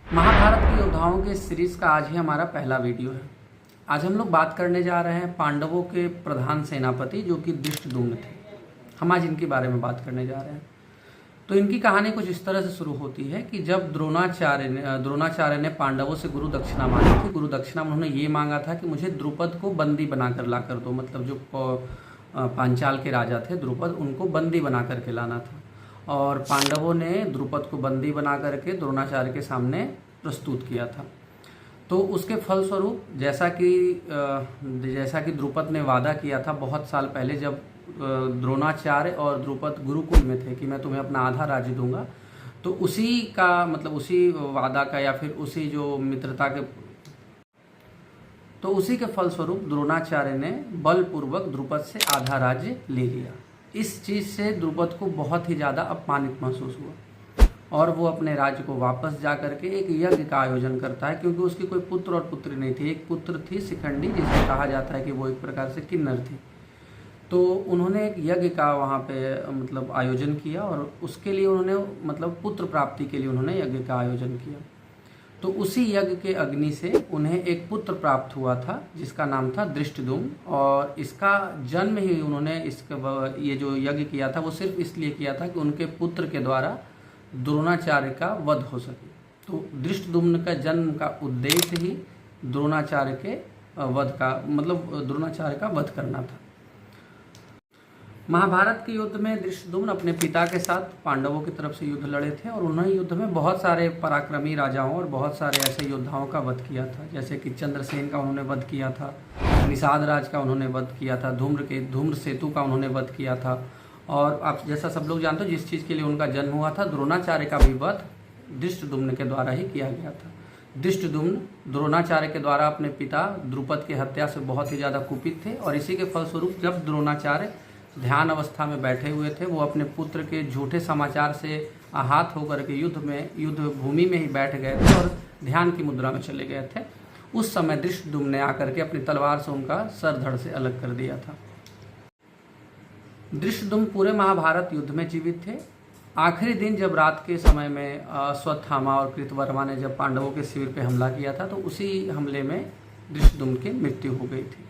महाभारत के योद्धाओं के सीरीज का आज ही हमारा पहला वीडियो है। आज हम लोग बात करने जा रहे हैं पांडवों के प्रधान सेनापति जो कि धृष्टद्युम्न थे। हम आज इनके बारे में बात करने जा रहे हैं। तो इनकी कहानी कुछ इस तरह से शुरू होती है कि जब द्रोणाचार्य ने पांडवों से गुरु दक्षिणा मांगी थी। गुरु दक्षिणा में उन्होंने ये मांगा था कि मुझे द्रुपद को बंदी बनाकर ला कर दो, मतलब जो पांचाल के राजा थे द्रुपद, उनको बंदी बना करके लाना था। और पांडवों ने द्रुपद को बंदी बना करके द्रोणाचार्य के सामने प्रस्तुत किया था। तो उसके फलस्वरूप जैसा कि द्रुपद ने वादा किया था बहुत साल पहले, जब द्रोणाचार्य और द्रुपद गुरुकुल में थे कि मैं तुम्हें अपना आधा राज्य दूंगा, तो उसी का मतलब उसी वादा का या फिर उसी जो मित्रता के, तो उसी के फलस्वरूप द्रोणाचार्य ने बलपूर्वक द्रुपद से आधा राज्य ले लिया। इस चीज़ से द्रुपद को बहुत ही ज़्यादा अपमानित महसूस हुआ और वो अपने राज्य को वापस जा करके एक यज्ञ का आयोजन करता है, क्योंकि उसकी कोई पुत्र और पुत्री नहीं थी। एक पुत्र थी शिखंडी, जिसे कहा जाता है कि वो एक प्रकार से किन्नर थी। तो उन्होंने एक यज्ञ का वहाँ पे मतलब आयोजन किया और उसके लिए उन्होंने मतलब पुत्र प्राप्ति के लिए उन्होंने यज्ञ का आयोजन किया। तो उसी यज्ञ के अग्नि से उन्हें एक पुत्र प्राप्त हुआ था जिसका नाम था धृष्टद्युम्न। और इसका जन्म ही उन्होंने ये जो यज्ञ किया था वो सिर्फ इसलिए किया था कि उनके पुत्र के द्वारा द्रोणाचार्य का वध हो सके। तो धृष्टद्युम्न का जन्म का उद्देश्य ही द्रोणाचार्य के वध का मतलब द्रोणाचार्य का वध करना था। महाभारत के युद्ध में धृष्टद्युम्न अपने पिता के साथ पांडवों की तरफ से युद्ध लड़े थे और उन्होंने युद्ध में बहुत सारे पराक्रमी राजाओं और बहुत सारे ऐसे योद्धाओं का वध किया था, जैसे कि चंद्रसेन का उन्होंने वध किया था, निषाद राज का उन्होंने वध किया था, धूम्रसेतु का उन्होंने वध किया था। और आप जैसा सब लोग जानते हो जिस चीज़ के लिए उनका जन्म हुआ था, द्रोणाचार्य का भी वध धृष्टद्युम्न के द्वारा ही किया गया था। धृष्टद्युम्न द्रोणाचार्य के द्वारा अपने पिता द्रुपद की हत्या से बहुत ही ज़्यादा कुपित थे और इसी के फलस्वरूप जब द्रोणाचार्य ध्यान अवस्था में बैठे हुए थे, वो अपने पुत्र के झूठे समाचार से आहत होकर के युद्ध भूमि में ही बैठ गए थे और ध्यान की मुद्रा में चले गए थे। उस समय धृष्टद्युम्न ने आकर के अपनी तलवार से उनका सर धड़ से अलग कर दिया था। धृष्टद्युम्न पूरे महाभारत युद्ध में जीवित थे। आखिरी दिन जब रात के समय में अश्वत्थामा और कृतवर्मा ने जब पांडवों के शिविर पर हमला किया था, तो उसी हमले में धृष्टद्युम्न की मृत्यु हो गई थी।